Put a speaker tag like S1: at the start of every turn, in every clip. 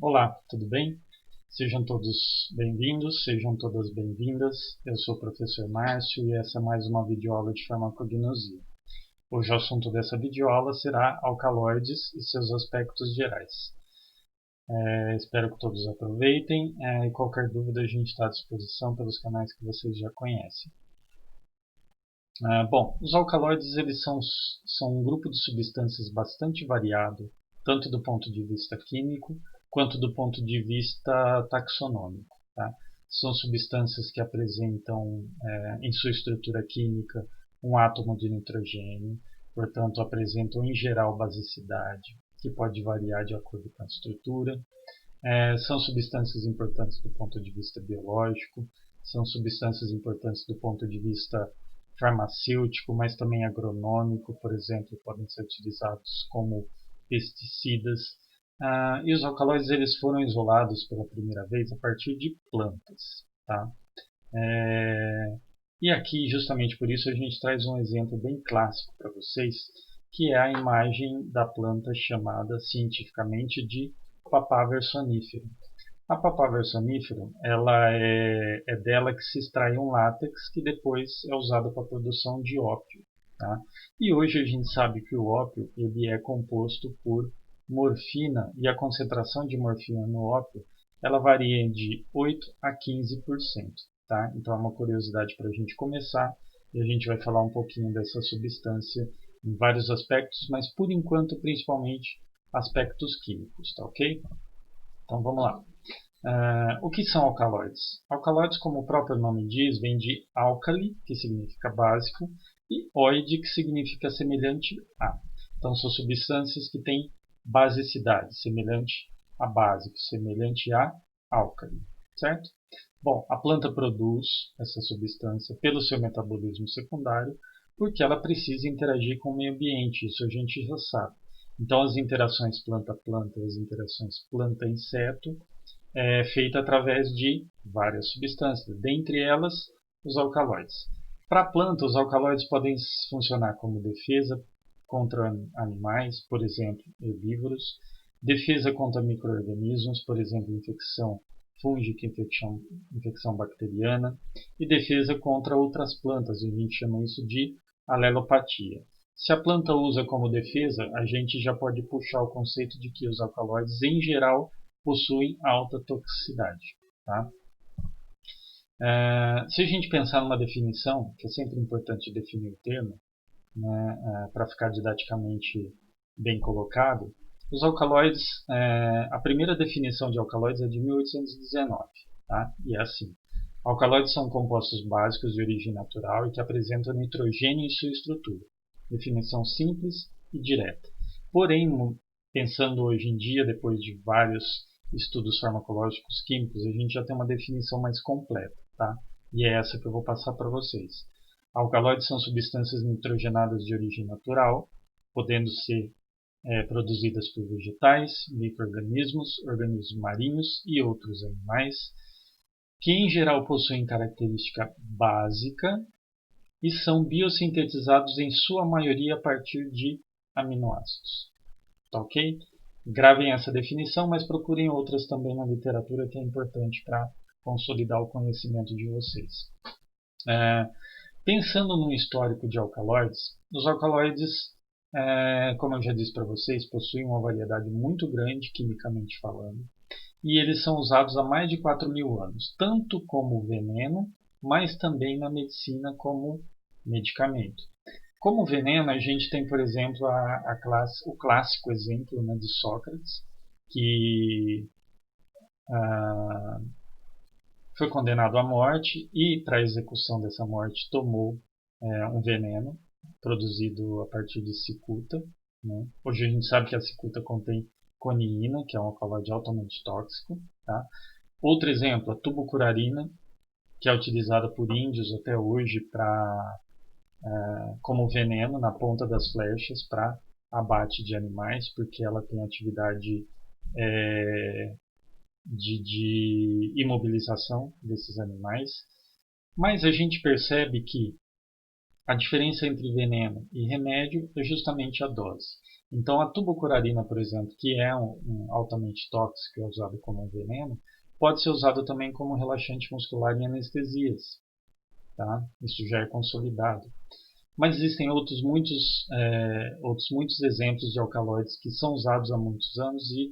S1: Olá, tudo bem? Sejam todos bem-vindos, sejam todas bem-vindas. Eu sou o professor Márcio e essa é mais uma videoaula de farmacognosia. Hoje o assunto dessa videoaula será alcaloides e seus aspectos gerais. Espero que todos aproveitem e qualquer dúvida a gente está à disposição pelos canais que vocês já conhecem. Bom, os alcaloides eles são um grupo de substâncias bastante variado, tanto do ponto de vista químico quanto do ponto de vista taxonômico. Tá? São substâncias que apresentam em sua estrutura química um átomo de nitrogênio, portanto apresentam em geral basicidade, que pode variar de acordo com a estrutura. São substâncias importantes do ponto de vista biológico, são substâncias importantes do ponto de vista farmacêutico, mas também agronômico, por exemplo, podem ser utilizados como pesticidas. E os alcaloides eles foram isolados pela primeira vez a partir de plantas. Tá? E aqui, justamente por isso, a gente traz um exemplo bem clássico para vocês, que é a imagem da planta chamada cientificamente de Papaver sonifero. A Papaver sonifero, é dela que se extrai um látex que depois é usado para a produção de ópio. Tá? E hoje a gente sabe que o ópio ele é composto por morfina e a concentração de morfina no ópio ela varia de 8 a 15%. Tá? Então é uma curiosidade para a gente começar e a gente vai falar um pouquinho dessa substância em vários aspectos, mas por enquanto principalmente aspectos químicos, tá ok? Então vamos lá. O que são alcaloides? Alcaloides, como o próprio nome diz, vem de álcali, que significa básico, e oide, que significa semelhante a. Então são substâncias que têm basicidade, semelhante a básico, semelhante a álcali, certo? Bom, a planta produz essa substância pelo seu metabolismo secundário, porque ela precisa interagir com o meio ambiente, isso a gente já sabe. Então, as interações planta-planta e as interações planta-inseto é feita através de várias substâncias, dentre elas os alcaloides. Para a planta, os alcaloides podem funcionar como defesa contra animais, por exemplo, herbívoros, defesa contra micro-organismos, por exemplo, infecção fúngica, infecção bacteriana, e defesa contra outras plantas, a gente chama isso de alelopatia. Se a planta usa como defesa, a gente já pode puxar o conceito de que os alcaloides, em geral, possuem alta toxicidade. Tá? Se a gente pensar numa definição, que é sempre importante definir o termo, né, para ficar didaticamente bem colocado, os alcaloides, a primeira definição de alcaloides é de 1819, tá? E é assim. Alcaloides são compostos básicos de origem natural e que apresentam nitrogênio em sua estrutura. Definição simples e direta. Porém, pensando hoje em dia, depois de vários estudos farmacológicos químicos, a gente já tem uma definição mais completa, tá? E é essa que eu vou passar para vocês. Alcaloides são substâncias nitrogenadas de origem natural, podendo ser produzidas por vegetais, micro-organismos, organismos marinhos e outros animais, que em geral possuem característica básica e são biossintetizados em sua maioria a partir de aminoácidos. Tá ok? Gravem essa definição, mas procurem outras também na literatura que é importante para consolidar o conhecimento de vocês. Pensando no histórico de alcaloides, os alcaloides, como eu já disse para vocês, possuem uma variedade muito grande, quimicamente falando, e eles são usados há mais de 4.000 anos, tanto como veneno, mas também na medicina como medicamento. Como veneno, a gente tem, por exemplo, o clássico exemplo, né, de Sócrates, que foi condenado à morte e, para a execução dessa morte, tomou um veneno produzido a partir de cicuta. Né? Hoje a gente sabe que a cicuta contém coniína, que é um alcaloide altamente tóxico. Tá? Outro exemplo, a tubucurarina, que é utilizada por índios até hoje como veneno na ponta das flechas para abate de animais, porque ela tem atividade de imobilização desses animais. Mas a gente percebe que a diferença entre veneno e remédio é justamente a dose. Então, a tubucurarina, por exemplo, que é um altamente tóxico e é usado como um veneno, pode ser usado também como relaxante muscular em anestesias. Tá? Isso já é consolidado. Mas existem outros muitos exemplos de alcaloides que são usados há muitos anos e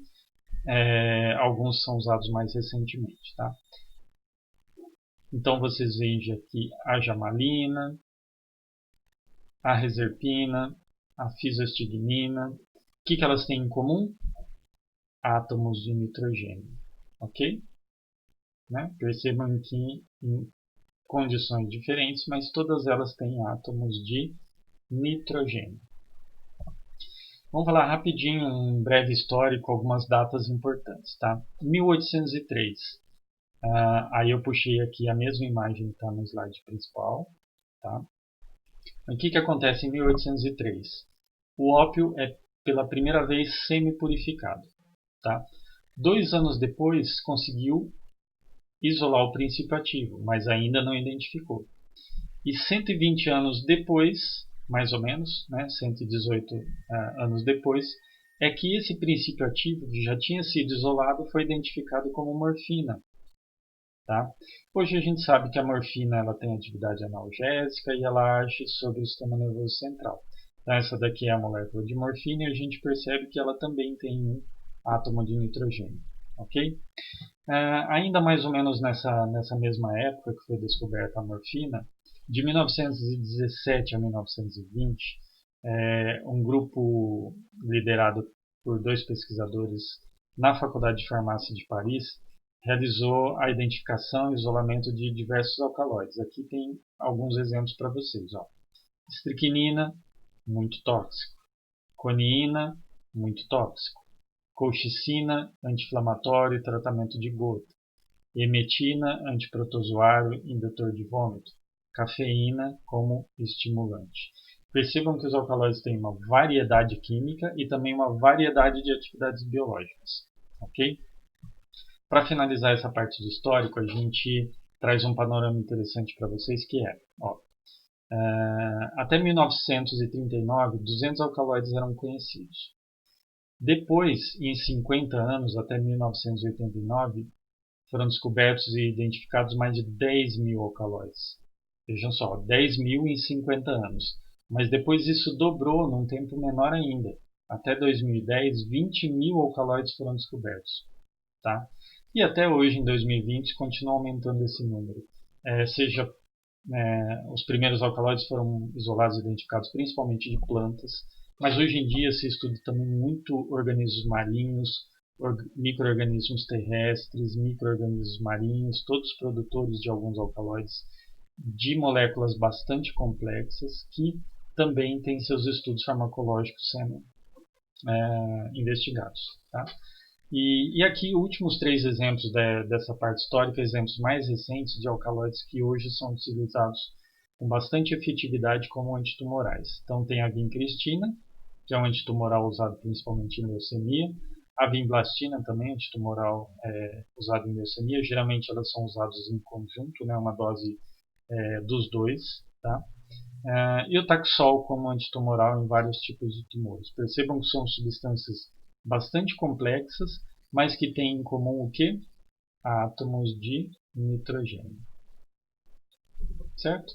S1: alguns são usados mais recentemente. Tá? Então, vocês veem aqui a jamalina, a reserpina, a fisostignina. O que elas têm em comum? Átomos de nitrogênio, ok? Né? Percebam que em condições diferentes, mas todas elas têm átomos de nitrogênio. Vamos falar rapidinho, um breve histórico, algumas datas importantes. Tá? 1803, aí eu puxei aqui a mesma imagem que está no slide principal. Tá? O que acontece em 1803? O ópio é pela primeira vez semi-purificado. Tá? 2 anos depois conseguiu isolar o princípio ativo, mas ainda não identificou. E 120 anos depois, mais ou menos, né, 118 anos depois, é que esse princípio ativo, que já tinha sido isolado, foi identificado como morfina. Tá? Hoje a gente sabe que a morfina ela tem atividade analgésica e ela age sobre o sistema nervoso central. Então, essa daqui é a molécula de morfina e a gente percebe que ela também tem um átomo de nitrogênio. Ok? Ainda mais ou menos nessa mesma época que foi descoberta a morfina, de 1917 a 1920, um grupo liderado por 2 pesquisadores na Faculdade de Farmácia de Paris realizou a identificação e isolamento de diversos alcaloides. Aqui tem alguns exemplos para vocês. Ó. Estricnina, muito tóxico. Coniina, muito tóxico. Colchicina, anti-inflamatório e tratamento de gota. Emetina, antiprotozoário, indutor de vômito. Cafeína como estimulante. Percebam que os alcaloides têm uma variedade química e também uma variedade de atividades biológicas. Ok? Para finalizar essa parte do histórico, a gente traz um panorama interessante para vocês que é, até 1939, 200 alcaloides eram conhecidos. Depois, em 50 anos, até 1989, foram descobertos e identificados mais de 10 mil alcaloides. Vejam só, 10 mil em 50 anos. Mas depois isso dobrou num tempo menor ainda. Até 2010, 20 mil alcaloides foram descobertos. Tá? E até hoje, em 2020, continua aumentando esse número. Os primeiros alcaloides foram isolados e identificados principalmente de plantas, mas hoje em dia se estuda também muito organismos marinhos, micro-organismos terrestres, micro-organismos marinhos, todos produtores de alguns alcaloides de moléculas bastante complexas que também têm seus estudos farmacológicos sendo investigados. Tá? E aqui, últimos 3 exemplos dessa parte histórica, exemplos mais recentes de alcaloides que hoje são utilizados com bastante efetividade como antitumorais. Então, tem a vincristina, que é um antitumoral usado principalmente em leucemia. A vinblastina também, antitumoral usado em leucemia. Geralmente, elas são usadas em conjunto, né, uma dose dos dois. Tá? E o Taxol como antitumoral em vários tipos de tumores. Percebam que são substâncias bastante complexas, mas que têm em comum o que? Átomos de nitrogênio. Certo?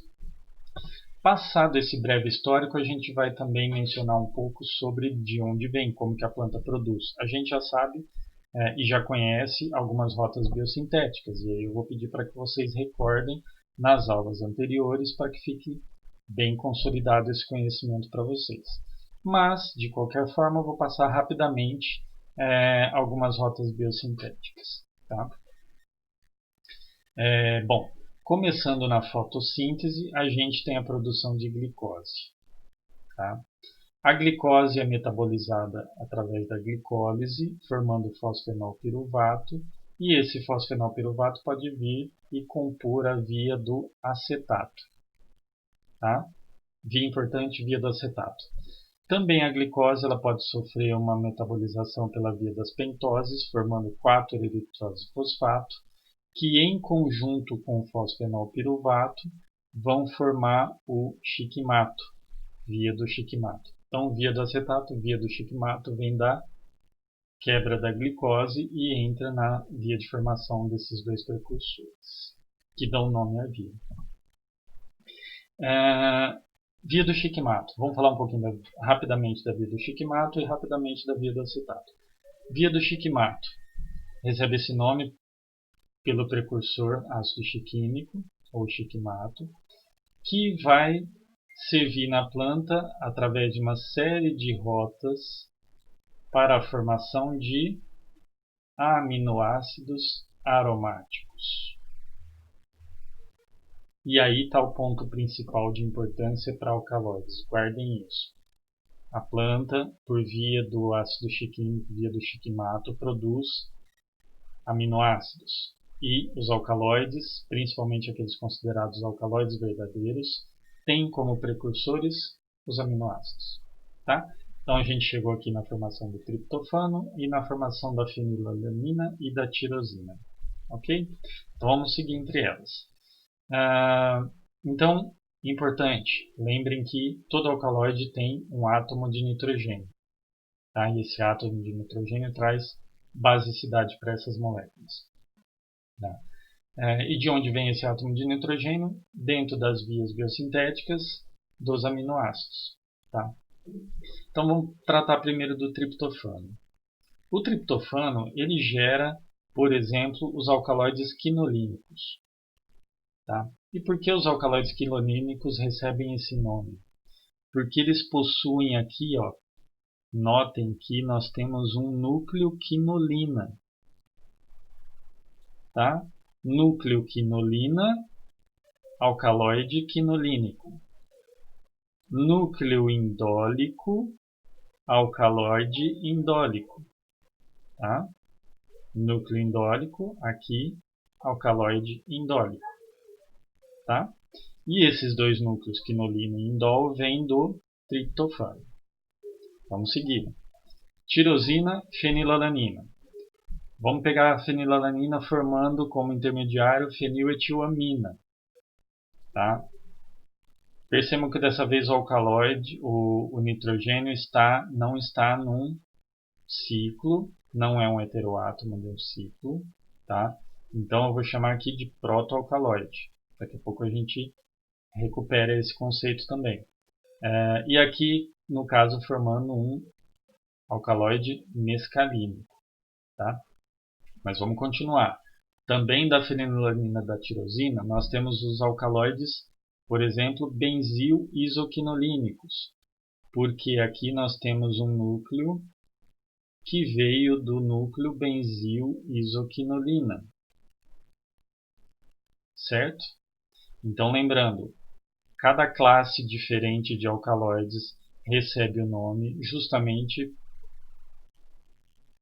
S1: Passado esse breve histórico, a gente vai também mencionar um pouco sobre de onde vem, como que a planta produz. A gente já sabe e já conhece algumas rotas biosintéticas, e aí eu vou pedir para que vocês recordem nas aulas anteriores para que fique bem consolidado esse conhecimento para vocês. Mas, de qualquer forma, eu vou passar rapidamente algumas rotas biosintéticas. Tá? Bom, começando na fotossíntese, a gente tem a produção de glicose. Tá? A glicose é metabolizada através da glicólise, formando fosfenolpiruvato, e esse fosfenolpiruvato pode vir e compor a via do acetato. Tá? Via importante, via do acetato. Também a glicose ela pode sofrer uma metabolização pela via das pentoses, formando 4-eritritose-fosfato, que em conjunto com o fosfenolpiruvato vão formar o chiquimato, via do chiquimato. Então, via do acetato, via do shikmato vem da quebra da glicose e entra na via de formação desses dois precursores, que dão nome à via. Via do shikmato. Vamos falar um pouquinho rapidamente da via do shikmato e rapidamente da via do acetato. Via do shikmato recebe esse nome pelo precursor ácido shiquímico, ou shikmato, que vai servir na planta através de uma série de rotas para a formação de aminoácidos aromáticos. E aí está o ponto principal de importância para alcaloides. Guardem isso. A planta, por via do ácido shiquímico, via do shikmato, produz aminoácidos. E os alcaloides, principalmente aqueles considerados alcaloides verdadeiros, têm como precursores os aminoácidos. Tá? Então a gente chegou aqui na formação do triptofano e na formação da fenilalanina e da tirosina. Ok? Então vamos seguir entre elas. Então, importante, lembrem que todo alcaloide tem um átomo de nitrogênio. Tá? E esse átomo de nitrogênio traz basicidade para essas moléculas. Tá? E de onde vem esse átomo de nitrogênio? Dentro das vias biosintéticas dos aminoácidos. Tá? Então vamos tratar primeiro do triptofano. O triptofano ele gera, por exemplo, os alcaloides quinolínicos. Tá? E por que os alcaloides quinolínicos recebem esse nome? Porque eles possuem aqui, ó, notem que nós temos um núcleo quinolina. Tá? Núcleo quinolina, alcaloide quinolínico. Núcleo indólico, alcaloide indólico. Tá? Núcleo indólico, aqui, alcaloide indólico. Tá? E esses dois núcleos, quinolina e indol, vêm do triptofano. Vamos seguir. Tirosina, fenilalanina. Vamos pegar a fenilalanina formando como intermediário feniletilamina. Tá? Percebam que dessa vez o alcaloide, o nitrogênio não está num ciclo, não é um heteroátomo de um ciclo. Tá? Então eu vou chamar aqui de protoalcaloide. Daqui a pouco a gente recupera esse conceito também. E aqui, no caso, formando um alcaloide mescalínico. Tá? Mas vamos continuar. Também da fenilalanina da tirosina, nós temos os alcaloides, por exemplo, benzil isoquinolínicos, porque aqui nós temos um núcleo que veio do núcleo benzil isoquinolina. Certo? Então, lembrando, cada classe diferente de alcaloides recebe o nome justamente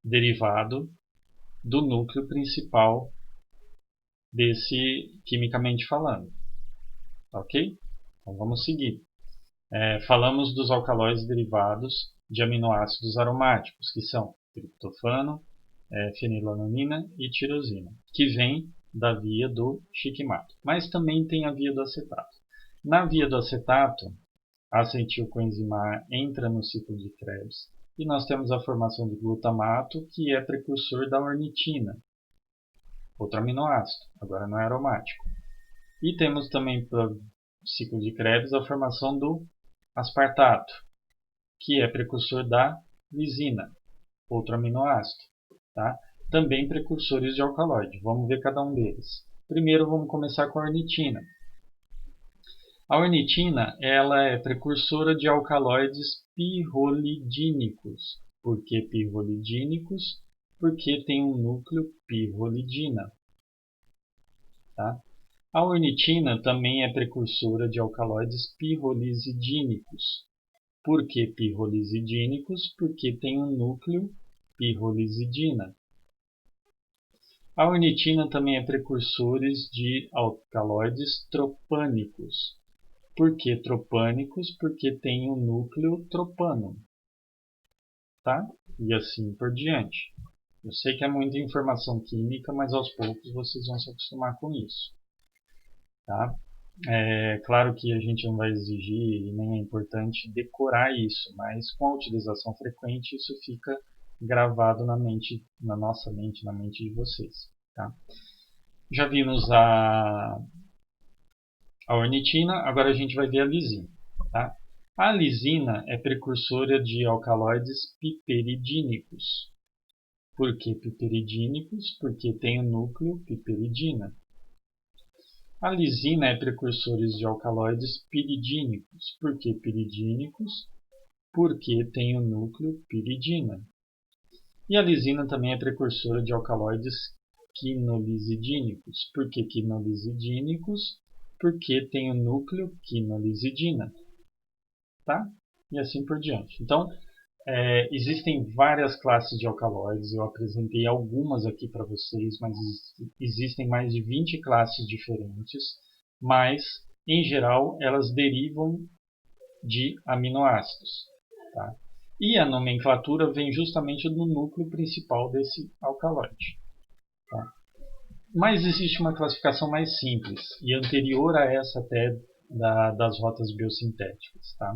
S1: derivado do núcleo principal desse, quimicamente falando. Ok? Então vamos seguir. Falamos dos alcaloides derivados de aminoácidos aromáticos, que são triptofano, fenilalanina e tirosina, que vem da via do shikmato. Mas também tem a via do acetato. Na via do acetato, a acetilcoenzima entra no ciclo de Krebs e nós temos a formação de glutamato, que é precursor da ornitina, outro aminoácido, agora não é aromático. E temos também para o ciclo de Krebs a formação do aspartato, que é precursor da lisina, outro aminoácido. Tá? Também precursores de alcaloide. Vamos ver cada um deles. Primeiro vamos começar com a ornitina. A ornitina ela é precursora de alcaloides pirrolidínicos. Por que pirrolidínicos? Porque tem um núcleo pirrolidina. Tá? A ornitina também é precursora de alcaloides pirrolizidínicos. Por que pirrolizidínicos? Porque tem um núcleo pirrolizidina. A ornitina também é precursora de alcaloides tropânicos. Por que tropânicos? Porque tem um núcleo tropano. Tá? E assim por diante. Eu sei que é muita informação química, mas aos poucos vocês vão se acostumar com isso. Tá? É claro que a gente não vai exigir e nem é importante decorar isso, mas com a utilização frequente isso fica gravado na mente, na nossa mente, na mente de vocês. Tá? Já vimos a ornitina, agora a gente vai ver a lisina. Tá? A lisina é precursora de alcaloides piperidínicos. Por que piperidínicos? Porque tem o núcleo piperidina. A lisina é precursora de alcaloides piridínicos. Por que piridínicos? Porque tem o núcleo piridina. E a lisina também é precursora de alcaloides quinolizidínicos. Por que quinolizidínicos? Porque tem o núcleo quinolizidina. Tá? E assim por diante. Então, existem várias classes de alcaloides, eu apresentei algumas aqui para vocês, mas existem mais de 20 classes diferentes, mas, em geral, elas derivam de aminoácidos. Tá? E a nomenclatura vem justamente do núcleo principal desse alcaloide. Tá? Mas existe uma classificação mais simples, e anterior a essa até das rotas biosintéticas. Tá?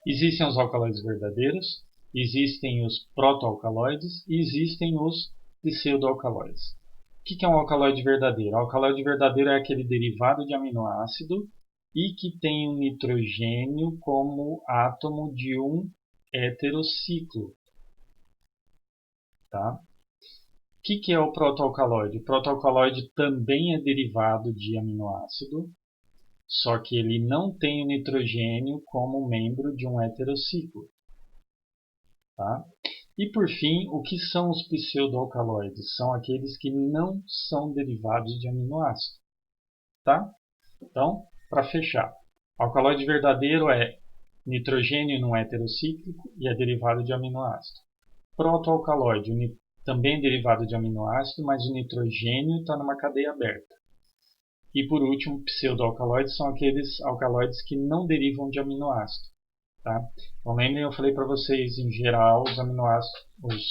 S1: Existem os alcaloides verdadeiros, existem os protoalcaloides e existem os pseudoalcaloides. O que é um alcaloide verdadeiro? O alcaloide verdadeiro é aquele derivado de aminoácido e que tem um nitrogênio como átomo de um heterociclo. Tá? O que é o protoalcaloide? O protoalcaloide também é derivado de aminoácido, só que ele não tem o nitrogênio como membro de um heterociclo. Tá? E por fim, o que são os pseudoalcaloides? São aqueles que não são derivados de aminoácido. Tá? Então, para fechar, alcaloide verdadeiro é nitrogênio não heterocíclico e é derivado de aminoácido. Protoalcaloide também é derivado de aminoácido, mas o nitrogênio está numa cadeia aberta. E por último, pseudoalcaloides são aqueles alcaloides que não derivam de aminoácido. Tá? Então lembrem, eu falei para vocês, em geral, os aminoácidos, os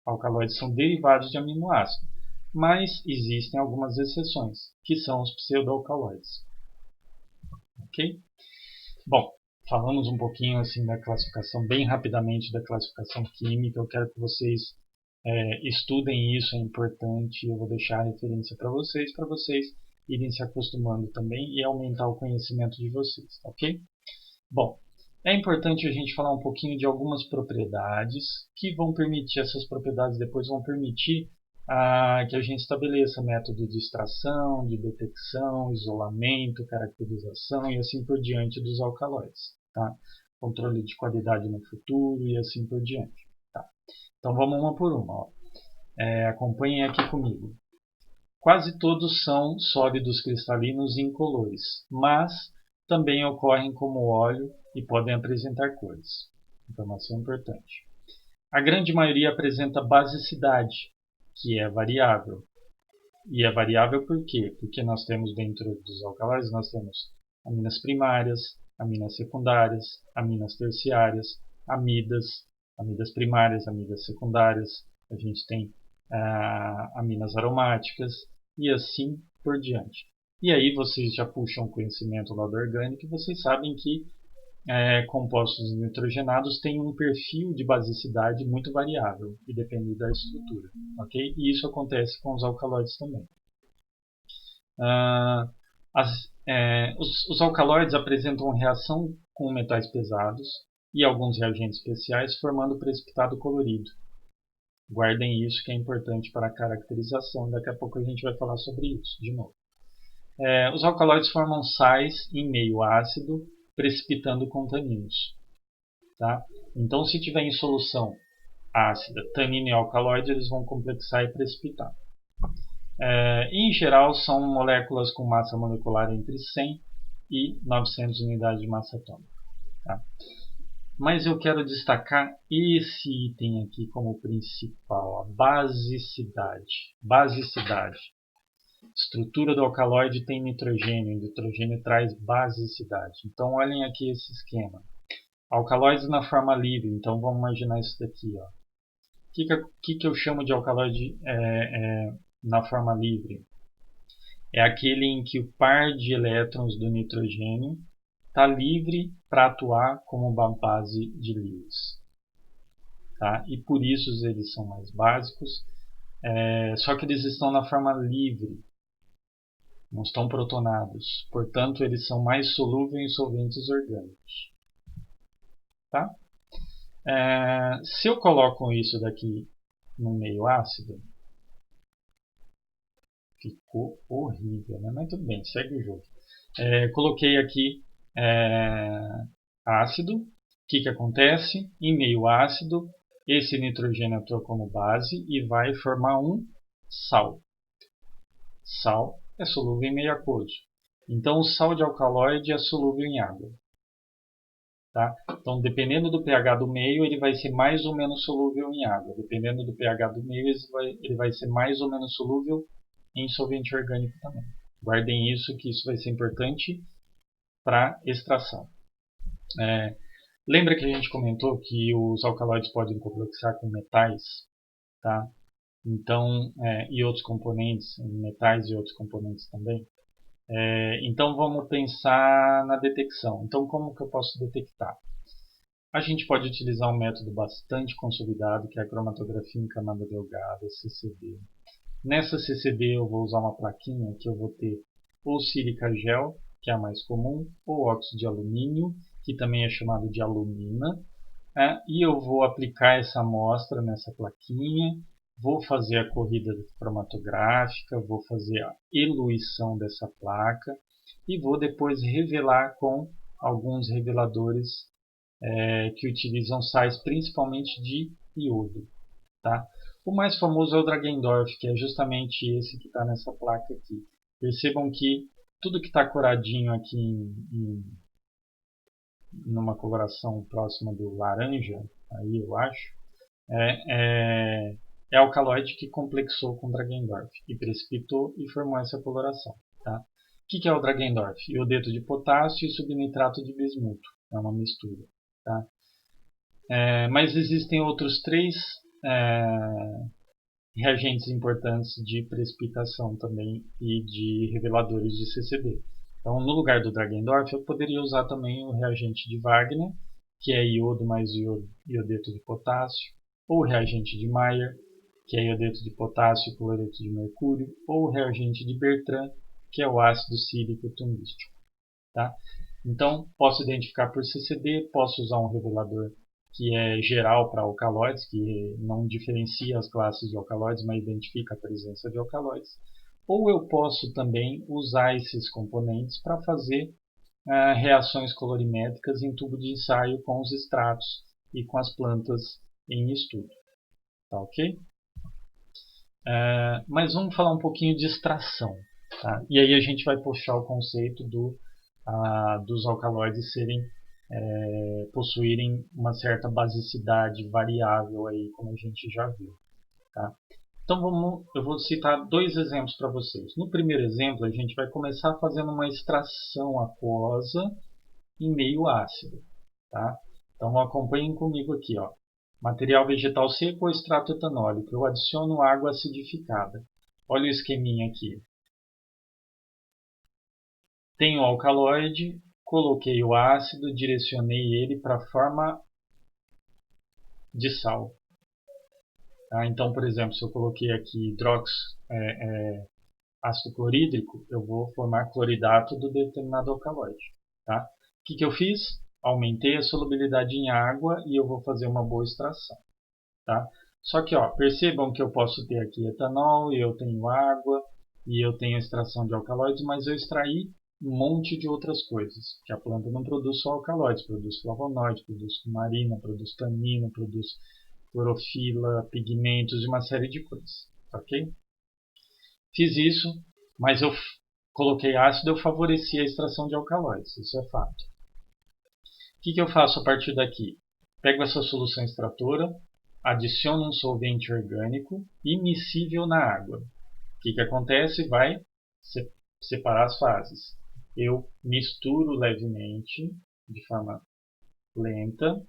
S1: alcaloides são derivados de aminoácido, mas existem algumas exceções, que são os pseudoalcaloides. Ok? Bom, falamos um pouquinho assim da classificação, bem rapidamente da classificação química. Eu quero que vocês estudem isso, é importante. Eu vou deixar a referência para vocês irem se acostumando também e aumentar o conhecimento de vocês, ok? Bom, é importante a gente falar um pouquinho de algumas propriedades que vão permitir, essas propriedades depois vão permitir que a gente estabeleça método de extração, de detecção, isolamento, caracterização e assim por diante dos alcaloides. Tá? Controle de qualidade no futuro e assim por diante. Tá? Então vamos uma por uma. Ó. Acompanhem aqui comigo. Quase todos são sólidos cristalinos incolores, mas também ocorrem como óleo e podem apresentar cores. Informação importante. A grande maioria apresenta basicidade, que é variável. E é variável por quê? Porque nós temos dentro dos alcaloides, nós temos aminas primárias, aminas secundárias, aminas terciárias, amidas primárias, amidas secundárias, a gente tem aminas aromáticas e assim por diante. E aí vocês já puxam o conhecimento lá do orgânico e vocês sabem que compostos nitrogenados têm um perfil de basicidade muito variável e depende da estrutura, ok? E isso acontece com os alcaloides também. Os alcaloides apresentam reação com metais pesados e alguns reagentes especiais, formando precipitado colorido. Guardem isso que é importante para a caracterização. Daqui a pouco a gente vai falar sobre isso de novo. Os alcaloides formam sais em meio ácido, precipitando com taninos. Tá? Então, se tiver em solução ácida, tanino e alcaloide, eles vão complexar e precipitar. Em geral, são moléculas com massa molecular entre 100 e 900 unidades de massa atômica. Tá? Mas eu quero destacar esse item aqui como principal, a basicidade. Basicidade. Estrutura do alcaloide tem nitrogênio, o nitrogênio traz basicidade. Então olhem aqui esse esquema. Alcaloides na forma livre, então vamos imaginar isso daqui. O que eu chamo de alcaloide na forma livre? é aquele em que o par de elétrons do nitrogênio está livre para atuar como uma base de Lewis. Tá? E por isso eles são mais básicos, só que eles estão na forma livre, não estão protonados, portanto eles são mais solúveis em solventes orgânicos. Tá? Se eu coloco isso daqui no meio ácido, ficou horrível, né? Mas tudo bem, segue o jogo. Coloquei aqui ácido. O que acontece? Em meio ácido, esse nitrogênio atua como base e vai formar um sal. Sal é solúvel em meio aquoso. Então, o sal de alcaloide é solúvel em água. Tá? Então, dependendo do pH do meio, ele vai ser mais ou menos solúvel em água. Dependendo do pH do meio, ele vai ser mais ou menos solúvel em solvente orgânico também. Guardem isso, que isso vai ser importante para extração. Lembra que a gente comentou que os alcaloides podem complexar com metais, tá? Então, e outros componentes, metais e outros componentes também. Então, vamos pensar na detecção. Então, como que eu posso detectar? A gente pode utilizar um método bastante consolidado, que é a cromatografia em camada delgada, CCD. Nessa CCD eu vou usar uma plaquinha que eu vou ter ou sílica gel, que é a mais comum, ou óxido de alumínio, que também é chamado de alumina, e eu vou aplicar essa amostra nessa plaquinha, vou fazer a corrida cromatográfica, vou fazer a eluição dessa placa e vou depois revelar com alguns reveladores que utilizam sais principalmente de iodo. Tá? O mais famoso é o Dragendorf, que é justamente esse que está nessa placa aqui. Percebam que tudo que está coradinho aqui numa coloração próxima do laranja, aí eu acho, é alcaloide que complexou com Dragendorf e precipitou e formou essa coloração. Tá? O que é o Dragendorf? Iodeto de potássio e subnitrato de bismuto. É uma mistura. Tá? Mas existem outros três reagentes importantes de precipitação também e de reveladores de CCD. Então, no lugar do Dragendorf, eu poderia usar também o reagente de Wagner, que é iodo mais iodeto de potássio, ou o reagente de Mayer, que é iodeto de potássio e cloreto de mercúrio, ou o reagente de Bertrand, que é o ácido cílico tungstênico. Tá? Então, posso identificar por CCD, posso usar um revelador que é geral para alcaloides, que não diferencia as classes de alcaloides, mas identifica a presença de alcaloides. Ou eu posso também usar esses componentes para fazer reações colorimétricas em tubo de ensaio com os extratos e com as plantas em estudo. Tá ok? Mas vamos falar um pouquinho de extração. Tá? E aí a gente vai puxar o conceito dos alcaloides possuírem uma certa basicidade variável, aí, como a gente já viu. Tá? Então eu vou citar dois exemplos para vocês. No primeiro exemplo, a gente vai começar fazendo uma extração aquosa em meio ácido. Tá? Então acompanhem comigo aqui. Ó. Material vegetal seco ou extrato etanólico. Eu adiciono água acidificada. Olha o esqueminha aqui. Tenho o alcaloide, coloquei o ácido, direcionei ele para a forma de sal. Tá? Então, por exemplo, se eu coloquei aqui ácido clorídrico, eu vou formar cloridato do determinado alcaloide. Tá? O que eu fiz? Aumentei a solubilidade em água e eu vou fazer uma boa extração. Tá? Só que percebam que eu posso ter aqui etanol, e eu tenho água, e eu tenho extração de alcaloides, mas eu extraí um monte de outras coisas. Que a planta não produz só alcaloides, produz flavonoides, produz cumarina, produz tanino, produz clorofila, pigmentos e uma série de coisas. Ok? Fiz isso, mas eu coloquei ácido, eu favoreci a extração de alcaloides, isso é fato. O que eu faço a partir daqui? Pego essa solução extratora, adiciono um solvente orgânico immiscível na água. O que acontece? Vai separar as fases. Eu misturo levemente, de forma lenta,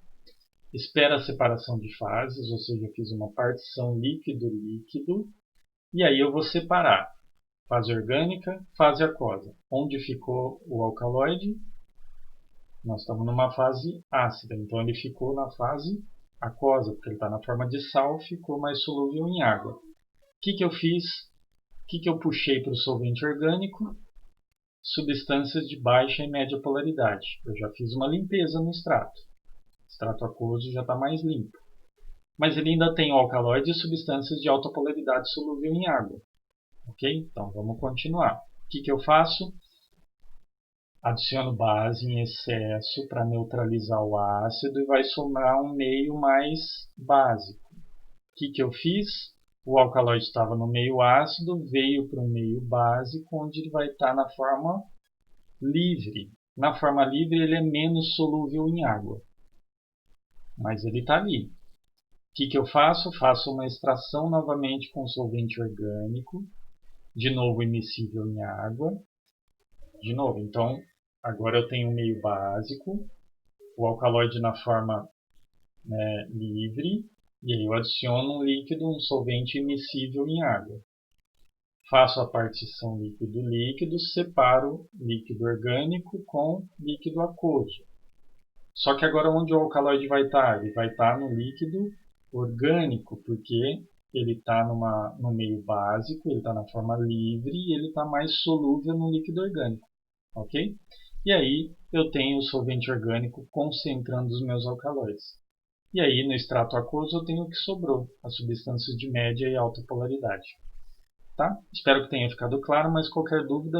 S1: espero a separação de fases, ou seja, eu fiz uma partição líquido-líquido, e aí eu vou separar Fase orgânica, fase aquosa. Onde ficou o alcaloide? Nós estamos numa fase ácida, então ele ficou na fase aquosa, porque ele está na forma de sal, ficou mais solúvel em água. O que eu fiz? O que eu puxei para o solvente orgânico? Substâncias de baixa e média polaridade. Eu já fiz uma limpeza no extrato. O extrato aquoso já está mais limpo. Mas ele ainda tem o alcaloide e substâncias de alta polaridade solúvel em água. Ok? Então vamos continuar. O que eu faço? Adiciono base em excesso para neutralizar o ácido e vai somar um meio mais básico. O que eu fiz? O alcaloide estava no meio ácido, veio para um meio básico, onde ele vai estar na forma livre. Na forma livre ele é menos solúvel em água, mas ele está ali. O que eu faço? Faço uma extração novamente com solvente orgânico, de novo immiscível em água. De novo, então agora eu tenho um meio básico, o alcaloide na forma livre, e aí eu adiciono um líquido, um solvente immiscível em água. Faço a partição líquido-líquido, separo líquido orgânico com líquido aquoso. Só que agora onde o alcaloide vai estar? Ele vai estar no líquido orgânico, porque ele está no meio básico, ele está na forma livre e ele está mais solúvel no líquido orgânico. Ok? E aí eu tenho o solvente orgânico concentrando os meus alcaloides. E aí no extrato aquoso eu tenho o que sobrou, as substâncias de média e alta polaridade. Tá? Espero que tenha ficado claro, mas qualquer dúvida,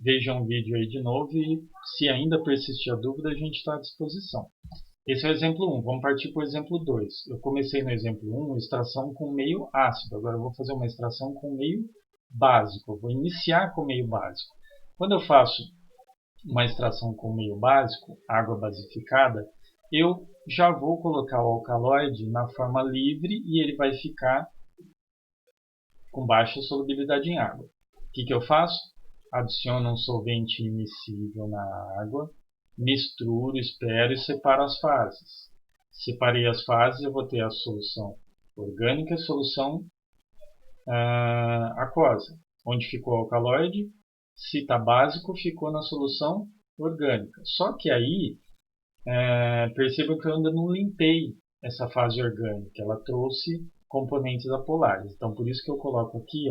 S1: vejam o vídeo aí de novo e se ainda persistir a dúvida, a gente está à disposição. Esse é o exemplo 1, vamos partir para o exemplo 2. Eu comecei no exemplo 1, extração com meio ácido, agora eu vou fazer uma extração com meio básico, eu vou iniciar com meio básico. Quando eu faço uma extração com meio básico, água basificada, eu já vou colocar o alcaloide na forma livre e ele vai ficar com baixa solubilidade em água. O que eu faço? Adiciono um solvente immiscível na água, misturo, espero e separo as fases. Separei as fases, eu vou ter a solução orgânica e a solução aquosa. Onde ficou o alcaloide? Se está básico, ficou na solução orgânica. Só que aí, perceba que eu ainda não limpei essa fase orgânica. Ela trouxe componentes apolares. Então, por isso que eu coloco aqui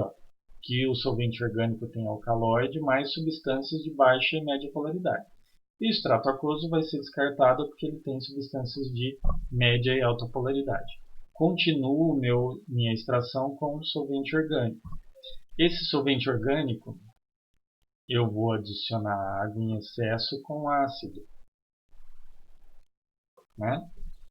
S1: que o solvente orgânico tem alcaloide mais substâncias de baixa e média polaridade. E o extrato aquoso vai ser descartado porque ele tem substâncias de média e alta polaridade. Continuo minha extração com o solvente orgânico. Esse solvente orgânico eu vou adicionar água em excesso com ácido. Né?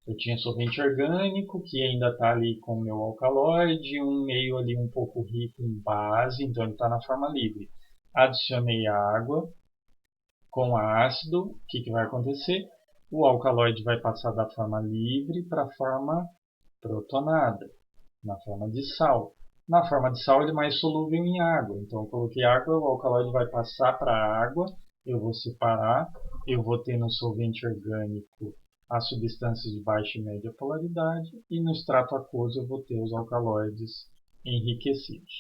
S1: Eu tinha solvente orgânico, que ainda está ali com o meu alcaloide, um meio ali um pouco rico em base, então ele está na forma livre. Adicionei água com ácido, o que vai acontecer? O alcaloide vai passar da forma livre para a forma protonada, na forma de sal. Na forma de sal ele é mais solúvel em água, então eu coloquei água, o alcaloide vai passar para a água, eu vou separar, eu vou ter no solvente orgânico as substâncias de baixa e média polaridade e no extrato aquoso eu vou ter os alcaloides enriquecidos.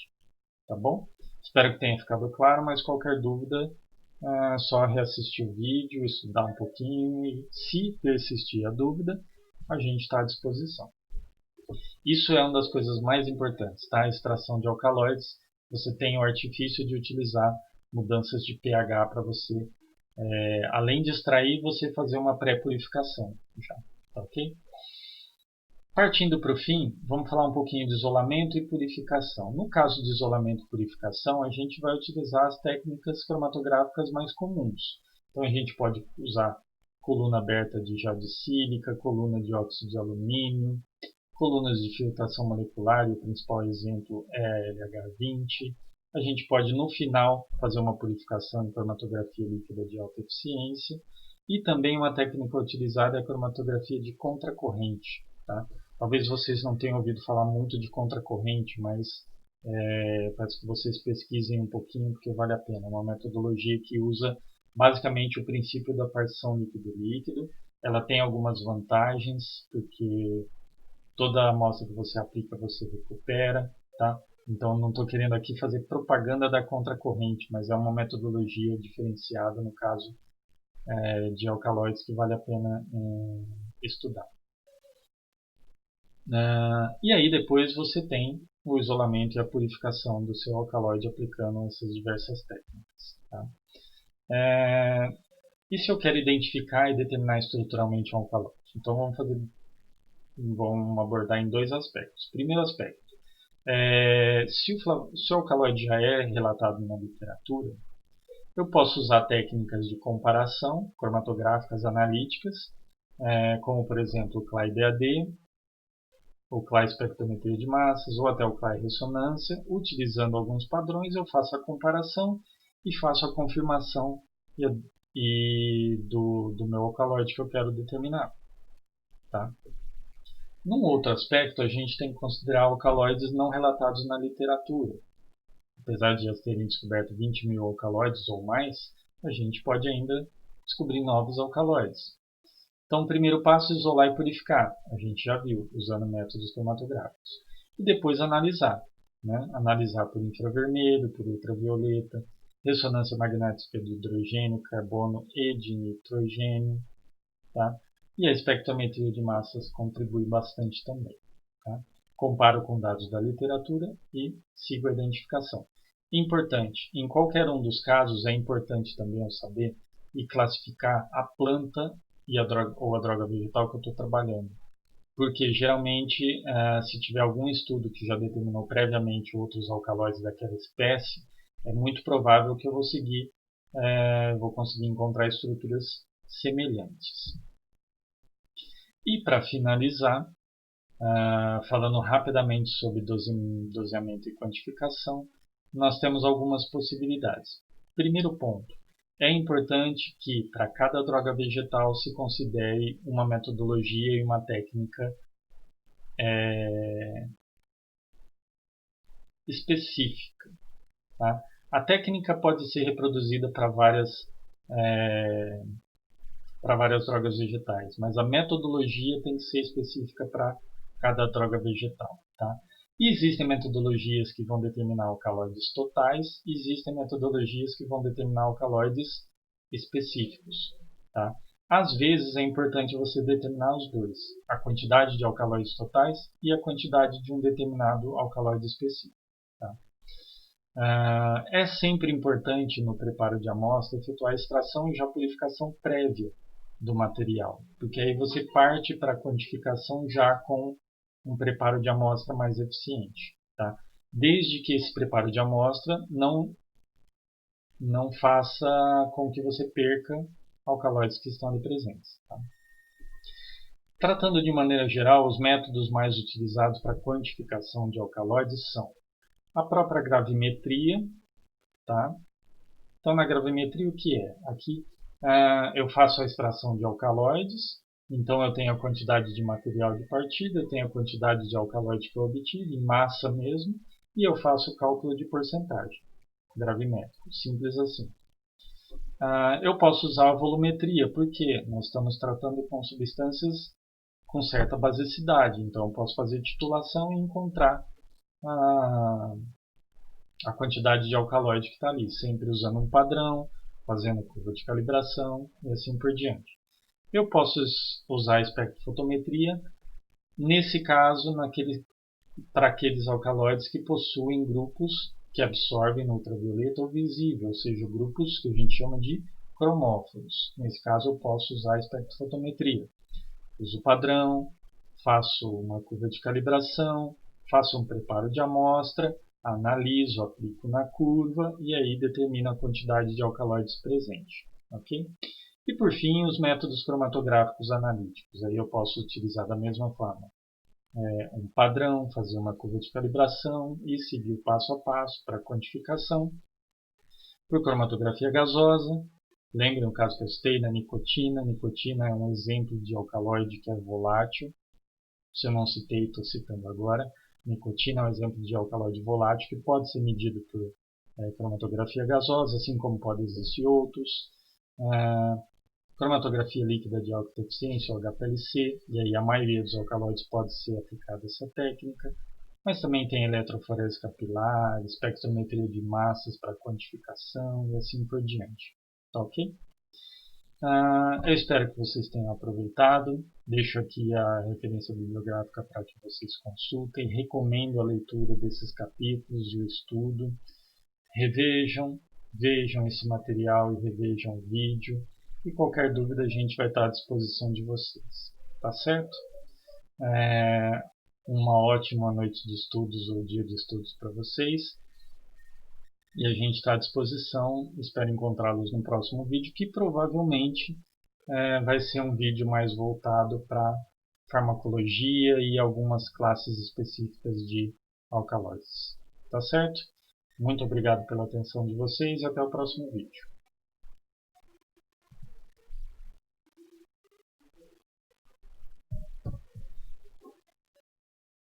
S1: Tá bom? Espero que tenha ficado claro, mas qualquer dúvida é só reassistir o vídeo, estudar um pouquinho e se persistir a dúvida, a gente está à disposição. Isso é uma das coisas mais importantes, tá? A extração de alcaloides, você tem o artifício de utilizar mudanças de pH para você além de extrair, você fazer uma pré-purificação. Tá ok? Partindo para o fim, vamos falar um pouquinho de isolamento e purificação. No caso de isolamento e purificação, a gente vai utilizar as técnicas cromatográficas mais comuns. Então a gente pode usar coluna aberta de gel de sílica, coluna de óxido de alumínio, colunas de filtração molecular, e o principal exemplo é a LH20. A gente pode, no final, fazer uma purificação em cromatografia líquida de alta eficiência. E também uma técnica utilizada é a cromatografia de contracorrente. Tá? Talvez vocês não tenham ouvido falar muito de contracorrente, mas peço que vocês pesquisem um pouquinho, porque vale a pena. É uma metodologia que usa basicamente o princípio da partição líquido-líquido. Ela tem algumas vantagens, porque toda amostra que você aplica, você recupera. Tá? Então não estou querendo aqui fazer propaganda da contracorrente, mas é uma metodologia diferenciada no caso de alcaloides que vale a pena estudar. E aí depois você tem o isolamento e a purificação do seu alcaloide aplicando essas diversas técnicas. Tá? E se eu quero identificar e determinar estruturalmente um alcaloide? Então vamos abordar em dois aspectos. Primeiro aspecto, se o alcaloide já é relatado na literatura, eu posso usar técnicas de comparação cromatográficas analíticas, como por exemplo o CLAI-DAD, o CLAI-espectrometria de massas ou até o CLAI-ressonância. Utilizando alguns padrões, eu faço a comparação e faço a confirmação do meu alcaloide que eu quero determinar. Tá? Num outro aspecto, a gente tem que considerar alcaloides não relatados na literatura. Apesar de já terem descoberto 20 mil alcaloides ou mais, a gente pode ainda descobrir novos alcaloides. Então, o primeiro passo é isolar e purificar. A gente já viu, usando métodos cromatográficos. E depois analisar. Analisar por infravermelho, por ultravioleta, ressonância magnética de hidrogênio, carbono e de nitrogênio. Tá? E a espectrometria de massas contribui bastante também. Tá? Comparo com dados da literatura e sigo a identificação. Importante, em qualquer um dos casos é importante também eu saber e classificar a planta e a droga vegetal que eu estou trabalhando. Porque geralmente, se tiver algum estudo que já determinou previamente outros alcaloides daquela espécie, é muito provável que eu vou conseguir encontrar estruturas semelhantes. E para finalizar, falando rapidamente sobre doseamento e quantificação, nós temos algumas possibilidades. Primeiro ponto, é importante que para cada droga vegetal se considere uma metodologia e uma técnica específica. Tá? A técnica pode ser reproduzida para várias drogas vegetais, mas a metodologia tem que ser específica para cada droga vegetal. Tá? E existem metodologias que vão determinar alcaloides totais, e existem metodologias que vão determinar alcaloides específicos. Tá? Às vezes é importante você determinar os dois, a quantidade de alcaloides totais e a quantidade de um determinado alcaloide específico. Tá? É sempre importante no preparo de amostra efetuar a extração e já purificação prévia do material, porque aí você parte para a quantificação já com um preparo de amostra mais eficiente. Tá? Desde que esse preparo de amostra não faça com que você perca alcaloides que estão ali presentes. Tá? Tratando de maneira geral, os métodos mais utilizados para quantificação de alcaloides são a própria gravimetria. Tá? Então, na gravimetria, o que é? Aqui eu faço a extração de alcaloides, então eu tenho a quantidade de material de partida, eu tenho a quantidade de alcaloide que eu obtive, em massa mesmo, e eu faço o cálculo de porcentagem, gravimétrico, simples assim. Eu posso usar a volumetria, porque nós estamos tratando com substâncias com certa basicidade, então eu posso fazer titulação e encontrar a quantidade de alcaloide que está ali, sempre usando um padrão, fazendo curva de calibração e assim por diante. Eu posso usar a espectrofotometria, nesse caso, para aqueles alcaloides que possuem grupos que absorvem no ultravioleta ou visível, ou seja, grupos que a gente chama de cromóforos. Nesse caso, eu posso usar a espectrofotometria. Uso o padrão, faço uma curva de calibração, faço um preparo de amostra, analiso, aplico na curva e aí determino a quantidade de alcaloides presente. Okay? E por fim, os métodos cromatográficos analíticos. Aí eu posso utilizar da mesma forma um padrão, fazer uma curva de calibração e seguir o passo a passo para quantificação. Por cromatografia gasosa, lembrem o caso que eu citei da nicotina. Nicotina é um exemplo de alcaloide que é volátil. Se eu não citei, estou citando agora. Nicotina é um exemplo de alcaloide volátil que pode ser medido por cromatografia gasosa, assim como podem existir outros. Cromatografia líquida de alta eficiência, ou HPLC, e aí a maioria dos alcaloides pode ser aplicada essa técnica. mas também tem eletroforese capilar, espectrometria de massas para quantificação e assim por diante. Tá ok? Eu espero que vocês tenham aproveitado. Deixo aqui a referência bibliográfica para que vocês consultem. Recomendo a leitura desses capítulos e o estudo. Revejam, vejam esse material e revejam o vídeo. E qualquer dúvida a gente vai estar à disposição de vocês. Tá certo? Uma ótima noite de estudos ou dia de estudos para vocês. E a gente está à disposição. Espero encontrá-los no próximo vídeo, que provavelmente vai ser um vídeo mais voltado para farmacologia e algumas classes específicas de alcaloides. Tá certo? Muito obrigado pela atenção de vocês e até o próximo vídeo.